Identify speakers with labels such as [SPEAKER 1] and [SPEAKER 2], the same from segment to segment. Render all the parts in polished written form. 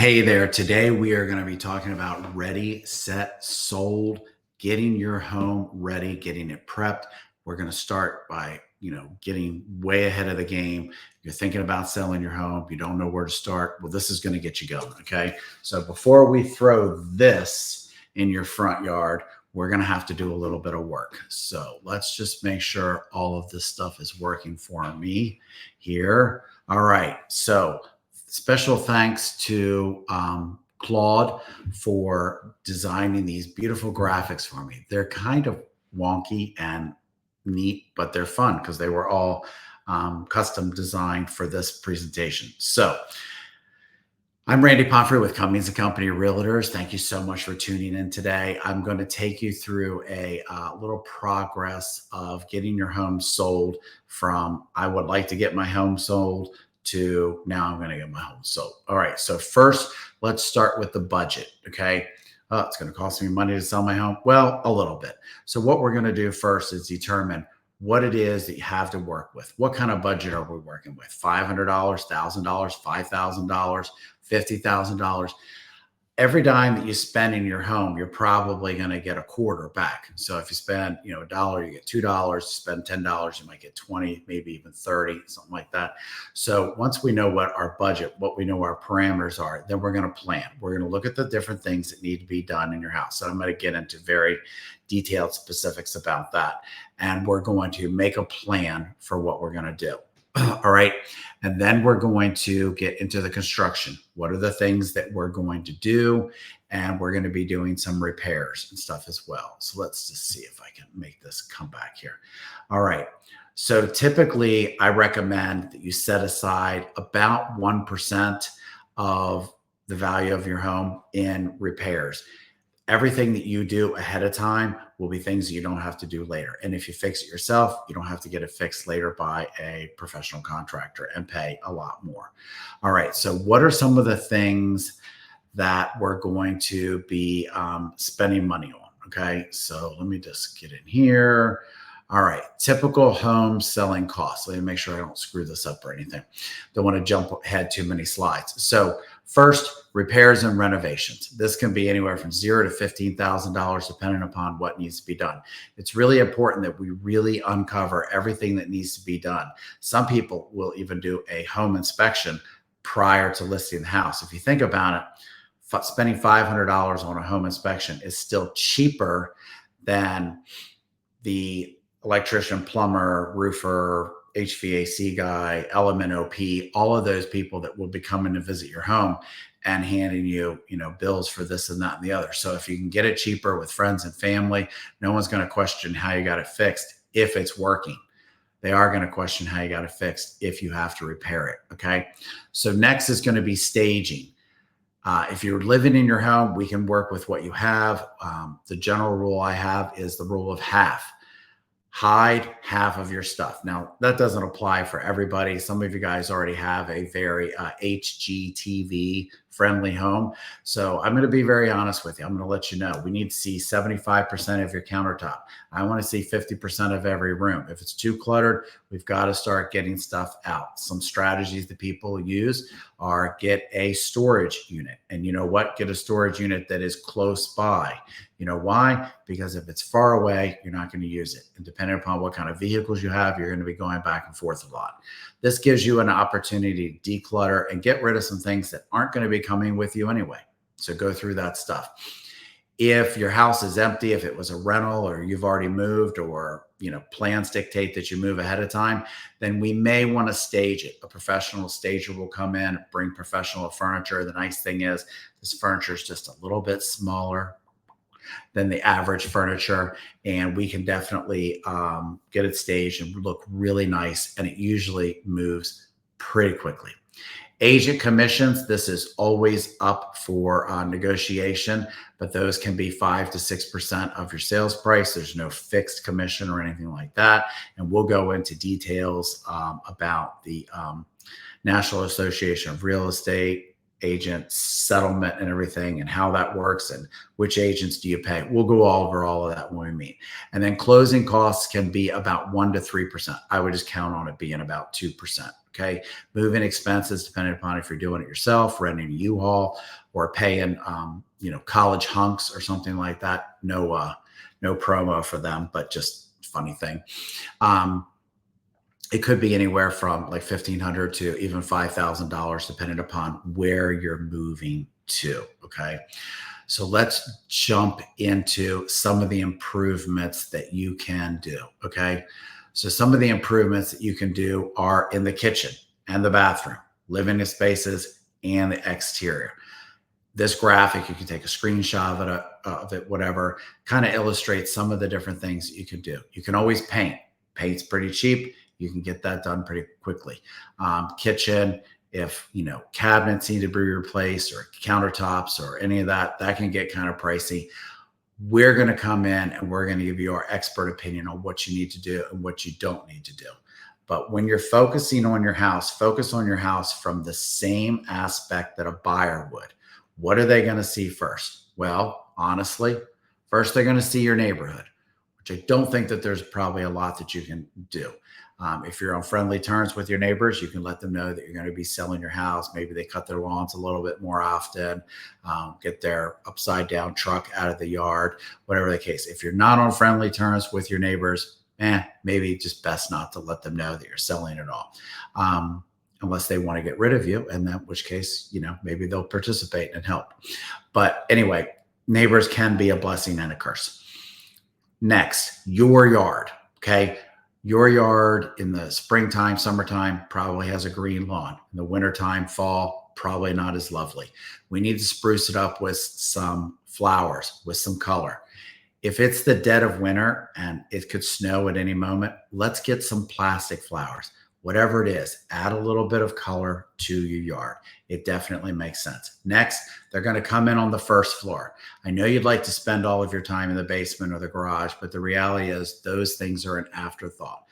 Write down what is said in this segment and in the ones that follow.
[SPEAKER 1] Hey there. Today we are going to be talking about ready, set, sold, getting your home ready, getting it prepped. We're going to start by, getting way ahead of the game. You're thinking about selling your home, you don't know where to start. Well, this is going to get you going. Okay. So before we throw this in your front yard, we're going to have to do a little bit of work. So let's just make sure all of this stuff is working for me here. All right. So special thanks to Claude for designing these beautiful graphics for me. They're kind of wonky and neat, but they're fun because they were all custom designed for this presentation. So I'm Randy Pomfrey with Cummings & Company Realtors. Thank you so much for tuning in today. I'm going to take you through a little progress of getting your home sold from I would like to get my home sold to now I'm going to get my home sold. All right. So first, let's start with the budget. Okay. It's going to cost me money to sell my home. Well, a little bit. So what we're going to do first is determine what it is that you have to work with. What kind of budget are we working with? $500, $1,000, $5,000, $50,000. Every dime that you spend in your home, you're probably going to get a quarter back. So if you spend, a dollar, you get $2. Spend $10, you might get 20, maybe even 30, something like that. So once we know what our budget, what we know our parameters are, then we're going to plan. We're going to look at the different things that need to be done in your house. So I'm going to get into very detailed specifics about that. And we're going to make a plan for what we're going to do. All right. And then we're going to get into the construction. What are the things that we're going to do? And we're going to be doing some repairs and stuff as well. So let's just see if I can make this come back here. All right. So typically I recommend that you set aside about 1% of the value of your home in repairs. Everything that you do ahead of time will be things that you don't have to do later. And if you fix it yourself, you don't have to get it fixed later by a professional contractor and pay a lot more. All right. So what are some of the things that we're going to be spending money on? Okay. So let me just get in here. All right. Typical home selling costs. Let me make sure I don't screw this up or anything. Don't want to jump ahead too many slides. So first, repairs and renovations. This can be anywhere from $0 to $15,000, depending upon what needs to be done. It's really important that we really uncover everything that needs to be done. Some people will even do a home inspection prior to listing the house. If you think about it, spending $500 on a home inspection is still cheaper than the electrician, plumber, roofer, HVAC guy, Element OP, all of those people that will be coming to visit your home and handing you, bills for this and that and the other. So if you can get it cheaper with friends and family, no one's going to question how you got it fixed if it's working. They are going to question how you got it fixed if you have to repair it. Okay. So next is going to be staging. If you're living in your home, we can work with what you have. The general rule I have is the rule of half. Hide half of your stuff. Now, that doesn't apply for everybody. Some of you guys already have a very HGTV friendly home. So I'm going to be very honest with you. I'm going to let you know we need to see 75% of your countertop. I want to see 50% of every room. If it's too cluttered, we've got to start getting stuff out. Some strategies that people use are get a storage unit. And you know what? Get a storage unit that is close by. You know why? Because if it's far away, you're not going to use it. And depending upon what kind of vehicles you have, you're going to be going back and forth a lot. This gives you an opportunity to declutter and get rid of some things that aren't going to be coming with you anyway. So go through that stuff. If your house is empty, if it was a rental or you've already moved or, plans dictate that you move ahead of time, then we may want to stage it. A professional stager will come in, bring professional furniture. The nice thing is this furniture is just a little bit smaller than the average furniture, and we can definitely get it staged and look really nice, and it usually moves pretty quickly. Agent commissions, this is always up for negotiation, but those can be 5 to 6% of your sales price. There's no fixed commission or anything like that, and we'll go into details about the National Association of Real Estate agent settlement and everything and how that works and which agents do you pay. We'll go over all of that when we meet. And then closing costs can be about 1 to 3%. I would just count on it being about 2%. Okay. Moving expenses, depending upon if you're doing it yourself, renting a U-Haul, or paying, college hunks or something like that. No, no promo for them, but just funny thing. Um, it could be anywhere from like 1,500 to even $5,000, depending upon where you're moving to. Okay. So let's jump into some of the improvements that you can do. Okay. So some of the improvements that you can do are in the kitchen and the bathroom, living spaces, and the exterior. This graphic, you can take a screenshot of it, whatever, kind of illustrates some of the different things that you can do. You can always paint. Paint's pretty cheap. You can get that done pretty quickly. Kitchen, if cabinets need to be replaced or countertops or any of that, that can get kind of pricey. We're going to come in and we're going to give you our expert opinion on what you need to do and what you don't need to do. But when you're focusing on your house, focus on your house from the same aspect that a buyer would. What are they going to see first? Well, honestly, first they're going to see your neighborhood, which I don't think that there's probably a lot that you can do. If you're on friendly terms with your neighbors, you can let them know that you're going to be selling your house. Maybe they cut their lawns a little bit more often, get their upside down truck out of the yard, whatever the case. If you're not on friendly terms with your neighbors, maybe just best not to let them know that you're selling at all. Unless they want to get rid of you, and in which case, maybe they'll participate and help. But anyway, neighbors can be a blessing and a curse. Next, your yard. Okay. Your yard in the springtime, summertime probably has a green lawn. In the wintertime, fall, probably not as lovely. We need to spruce it up with some flowers, with some color. If it's the dead of winter and it could snow at any moment, let's get some plastic flowers. Whatever it is, add a little bit of color to your yard. It definitely makes sense. Next, they're going to come in on the first floor. I know you'd like to spend all of your time in the basement or the garage, but the reality is those things are an afterthought.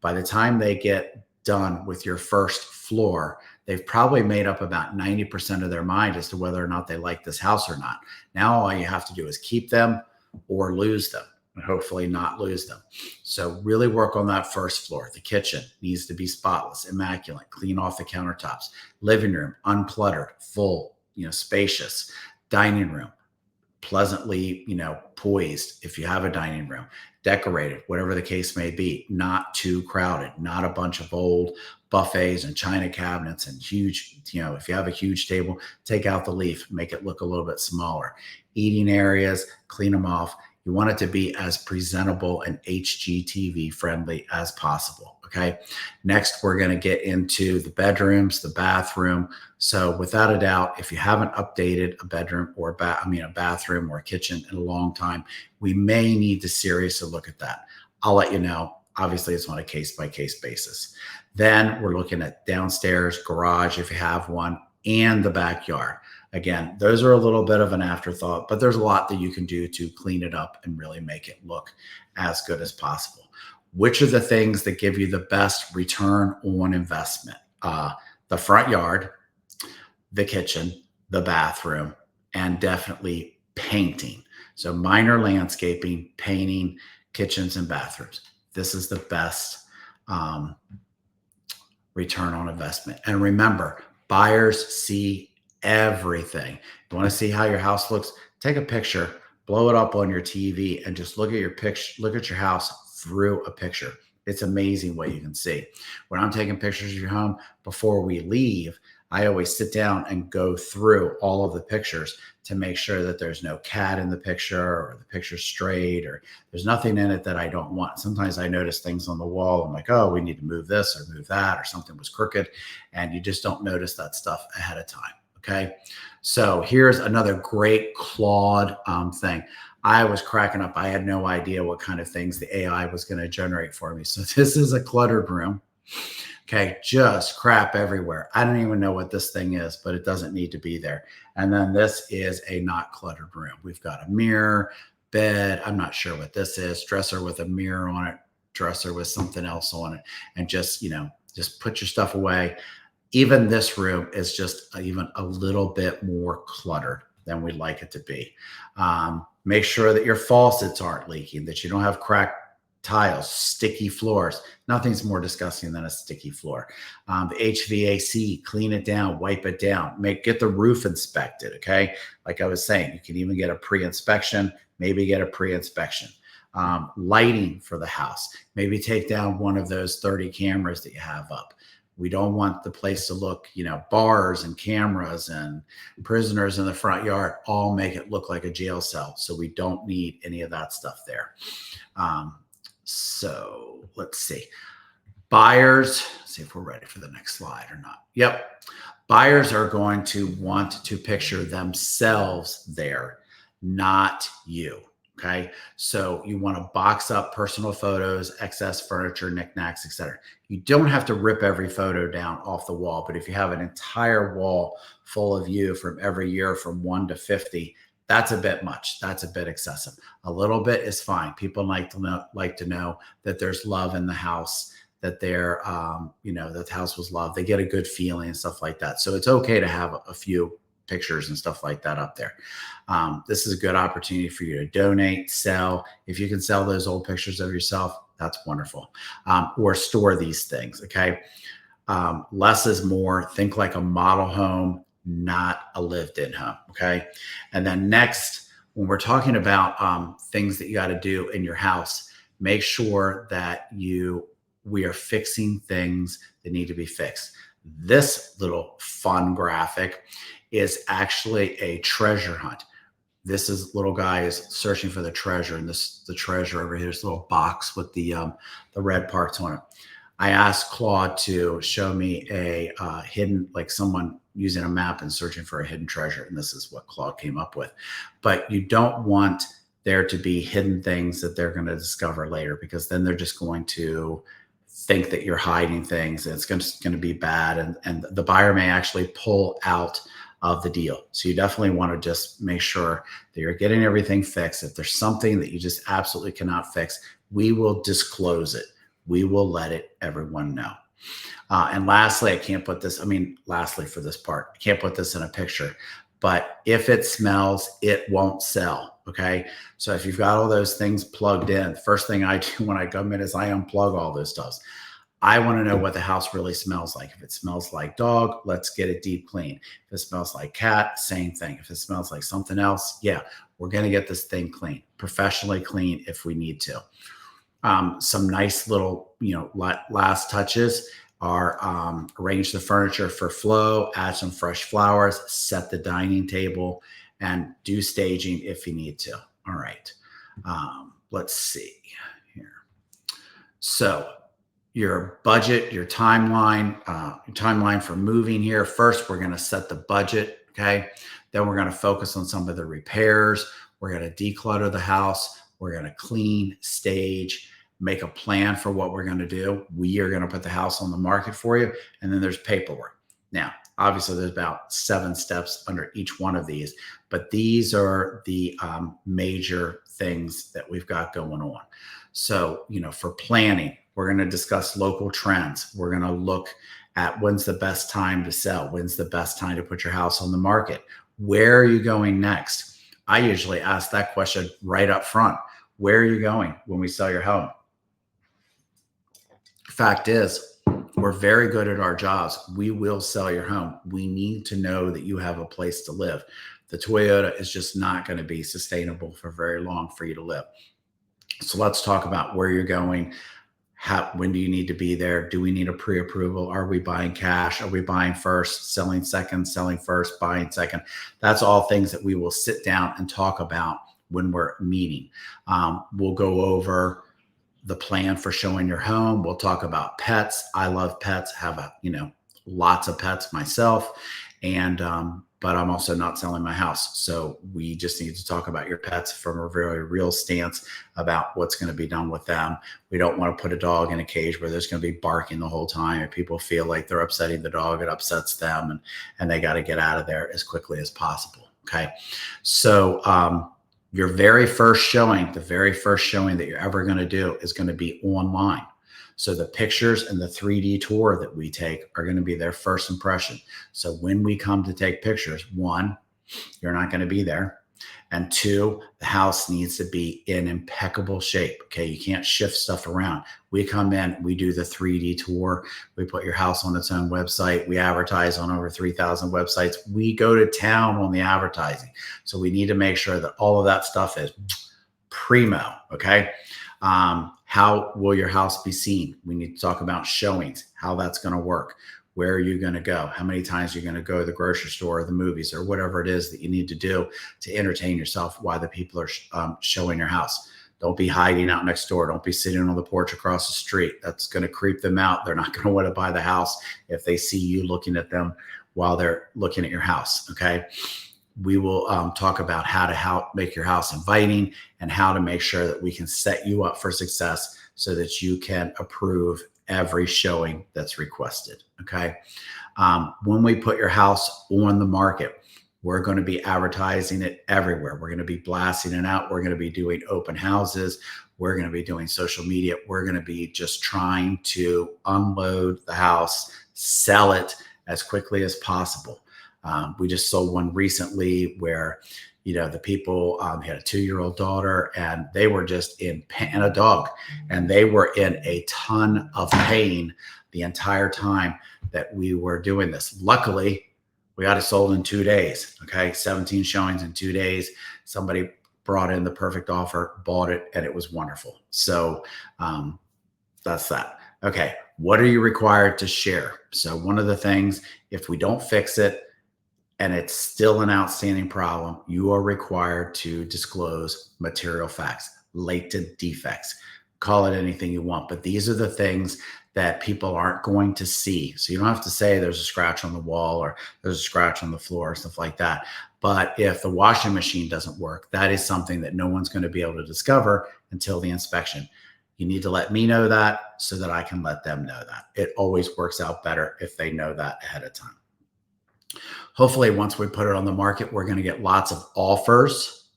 [SPEAKER 1] By the time they get done with your first floor, they've probably made up about 90% of their mind as to whether or not they like this house or not. Now all you have to do is keep them or lose them. And hopefully not lose them. So really work on that first floor. The kitchen needs to be spotless, immaculate, clean off the countertops. Living room, uncluttered, full, spacious. Dining room, pleasantly, poised if you have a dining room. Decorated, whatever the case may be, not too crowded, not a bunch of old buffets and china cabinets and huge, if you have a huge table, take out the leaf, make it look a little bit smaller. Eating areas, clean them off. You want it to be as presentable and HGTV friendly as possible. Okay. Next, we're going to get into the bedrooms, the bathroom. So without a doubt, if you haven't updated a bedroom or a bathroom or a kitchen in a long time, we may need to seriously look at that. I'll let you know. Obviously, it's on a case-by-case basis. Then we're looking at downstairs, garage, if you have one, and the backyard. Again, those are a little bit of an afterthought, but there's a lot that you can do to clean it up and really make it look as good as possible. Which are the things that give you the best return on investment? The front yard, the kitchen, the bathroom, and definitely painting. So minor landscaping, painting, kitchens, and bathrooms. This is the best return on investment. And remember, buyers see everything. You want to see how your house looks? Take a picture, blow it up on your TV, and just look at your picture. Look at your house through a picture. It's amazing what you can see. When I'm taking pictures of your home, before we leave, I always sit down and go through all of the pictures to make sure that there's no cat in the picture or the picture's straight or there's nothing in it that I don't want. Sometimes I notice things on the wall. I'm like, oh, we need to move this or move that, or something was crooked. And you just don't notice that stuff ahead of time. Okay. So here's another great Claude thing. I was cracking up. I had no idea what kind of things the AI was going to generate for me. So this is a cluttered room. Okay, just crap everywhere. I don't even know what this thing is, but it doesn't need to be there. And then this is a not cluttered room. We've got a mirror, bed. I'm not sure what this is. Dresser with a mirror on it, dresser with something else on it. And just, just put your stuff away. Even this room is just even a little bit more cluttered than we'd like it to be. Make sure that your faucets aren't leaking, that you don't have cracked tiles, sticky floors. Nothing's more disgusting than a sticky floor. The HVAC, clean it down, wipe it down, get the roof inspected. Okay. Like I was saying, you can even get a pre-inspection, maybe get a pre-inspection. Lighting for the house, maybe take down one of those 30 cameras that you have up. We don't want the place to look, bars and cameras and prisoners in the front yard all make it look like a jail cell. So we don't need any of that stuff there. So let's see. Buyers, see if we're ready for the next slide or not. Yep. Buyers are going to want to picture themselves there, not you. Okay. So you want to box up personal photos, excess furniture, knickknacks, etc. You don't have to rip every photo down off the wall, but if you have an entire wall full of you from every year from 1 to 50, that's a bit much. That's a bit excessive. A little bit is fine. People like to know that there's love in the house, that they're, that the house was loved. They get a good feeling and stuff like that. So it's okay to have a few pictures and stuff like that up there. This is a good opportunity for you to donate, sell. If you can sell those old pictures of yourself, that's wonderful. Or store these things. Okay. Less is more. Think like a model home, not a lived-in home. Okay. And then next, when we're talking about things that you got to do in your house, make sure that we are fixing things that need to be fixed. This little fun graphic is actually a treasure hunt. This little guy is searching for the treasure, and the treasure over here is a little box with the red parts on it. I asked Claude to show me a hidden, like someone using a map and searching for a hidden treasure. And this is what Claude came up with. But you don't want there to be hidden things that they're going to discover later, because then they're just going to think that you're hiding things, and it's going to be bad. And the buyer may actually pull out of the deal. So you definitely want to just make sure that you're getting everything fixed. If there's something that you just absolutely cannot fix, we will disclose it. We will let everyone know. And lastly, lastly for this part, I can't put this in a picture, but if it smells, it won't sell. Okay. So if you've got all those things plugged in, first thing I do when I come in is I unplug all those stuff. I want to know what the house really smells like. If it smells like dog, let's get it deep clean. If it smells like cat, same thing. If it smells like something else, yeah, we're going to get this thing clean, professionally clean if we need to. Some nice little, last touches are arrange the furniture for flow, add some fresh flowers, set the dining table, and do staging if you need to. All right. Let's see here. So your budget, your timeline for moving here. First, we're going to set the budget. Okay. Then we're going to focus on some of the repairs. We're going to declutter the house. We're going to clean, stage, make a plan for what we're going to do. We are going to put the house on the market for you. And then there's paperwork. Now, obviously there's about 7 steps under each one of these, but these are the major things that we've got going on. So, for planning, we're going to discuss local trends. We're going to look at when's the best time to sell. When's the best time to put your house on the market? Where are you going next? I usually ask that question right up front. Where are you going when we sell your home? Fact is, we're very good at our jobs. We will sell your home. We need to know that you have a place to live. The Toyota is just not going to be sustainable for very long for you to live. So let's talk about where you're going. When do you need to be there? Do we need a pre-approval? Are we buying cash? Are we buying first, selling second, selling first, buying second? That's all things that we will sit down and talk about when we're meeting. We'll go over the plan for showing your home. We'll talk about pets. I love pets, have lots of pets myself. And, but I'm also not selling my house. So we just need to talk about your pets from a very real stance about what's going to be done with them. We don't want to put a dog in a cage where there's going to be barking the whole time. If people feel like they're upsetting the dog, it upsets them, and they got to get out of there as quickly as possible. Okay. So, your very first showing, the very first showing that you're ever going to do is going to be online. So the pictures and the 3D tour that we take are going to be their first impression. So when we come to take pictures, one, you're not going to be there. And two, the house needs to be in impeccable shape. Okay. You can't shift stuff around. We come in, we do the 3D tour. We put your house on its own website. We advertise on over 3,000 websites. We go to town on the advertising. So we need to make sure that all of that stuff is primo. Okay. How will your house be seen? We need to talk about showings, how that's going to work. Where are you going to go? How many times are you going to go to the grocery store or the movies or whatever it is that you need to do to entertain yourself while the people are showing your house? Don't be hiding out next door. Don't be sitting on the porch across the street. That's going to creep them out. They're not going to want to buy the house if they see you looking at them while they're looking at your house. Okay. We will talk about how to make your house inviting and how to make sure that we can set you up for success so that you can approve every showing that's requested. Okay. When we put your house on the market, we're going to be advertising it everywhere. We're going to be blasting it out. We're going to be doing open houses. We're going to be doing social media. We're going to be just trying to unload the house, sell it as quickly as possible. We just sold one recently where, the people had a 2-year-old daughter and they were just in pain, and a dog, and they were in a ton of pain the entire time that we were doing this. Luckily, we got it sold in 2 days. Okay. 17 showings in 2 days. Somebody brought in the perfect offer, bought it, and it was wonderful. So that's that. Okay. What are you required to share? So one of the things, if we don't fix it, and it's still an outstanding problem, you are required to disclose material facts, latent defects. Call it anything you want, but these are the things that people aren't going to see. So you don't have to say there's a scratch on the wall or there's a scratch on the floor or stuff like that. But if the washing machine doesn't work, that is something that no one's going to be able to discover until the inspection. You need to let me know that so that I can let them know that. It always works out better if they know that ahead of time. Hopefully, once we put it on the market, we're going to get lots of offers.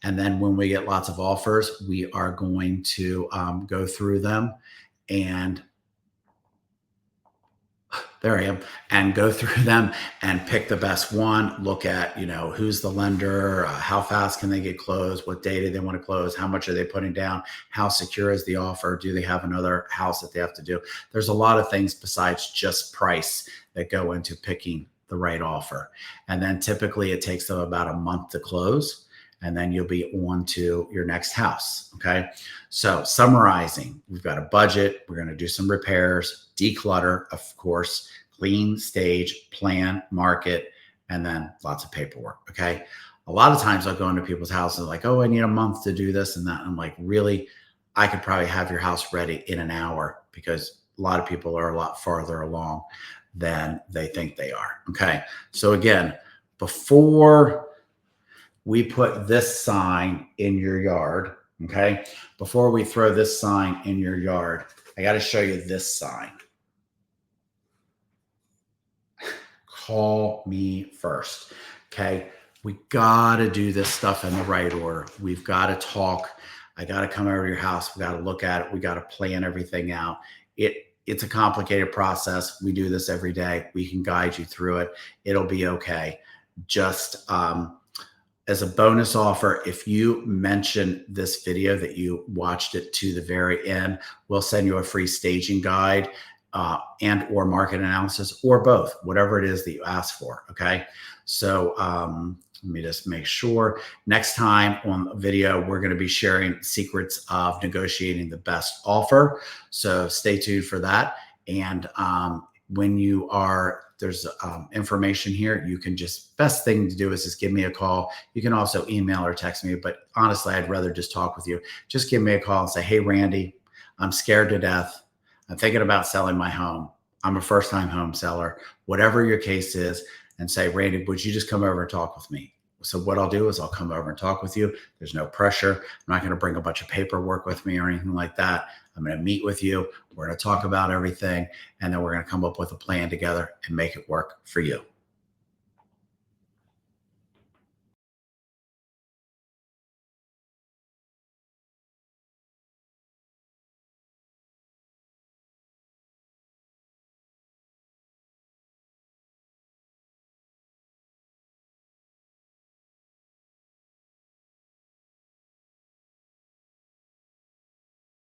[SPEAKER 1] And then when we get lots of offers, we are going to go through them and there I am, and go through them and pick the best one. Look at, who's the lender, how fast can they get closed, what day do they want to close, how much are they putting down, how secure is the offer, do they have another house that they have to do. There's a lot of things besides just price that go into picking the right offer. And then typically it takes them about a month to close, and then you'll be on to your next house. Okay. So summarizing, we've got a budget. We're going to do some repairs, declutter, of course, clean, stage, plan, market, and then lots of paperwork. Okay. A lot of times I'll go into people's houses like, oh, I need a month to do this and that. I'm like, really? I could probably have your house ready in an hour, because a lot of people are a lot farther along than they think they are. Okay. So again, before we put this sign in your yard, okay, before we throw this sign in your yard, I got to show you this sign. Call me first. Okay. We got to do this stuff in the right order. We've got to talk. I got to come over to your house. We got to look at it. We got to plan everything out. It's a complicated process. We do this every day. We can guide you through it. It'll be okay. Just as a bonus offer, if you mention this video that you watched it to the very end, we'll send you a free staging guide and or market analysis, or both, whatever it is that you ask for. Okay. So let me just make sure. Next time on the video, we're going to be sharing secrets of negotiating the best offer. So stay tuned for that. And when you are, there's information here. You can best thing to do is just give me a call. You can also email or text me, but honestly, I'd rather just talk with you. Just give me a call and say, hey, Randy, I'm scared to death. I'm thinking about selling my home. I'm a first-time home seller, whatever your case is, and say, Randy, would you just come over and talk with me? So what I'll do is I'll come over and talk with you. There's no pressure. I'm not going to bring a bunch of paperwork with me or anything like that. I'm going to meet with you. We're going to talk about everything, and then we're going to come up with a plan together and make it work for you.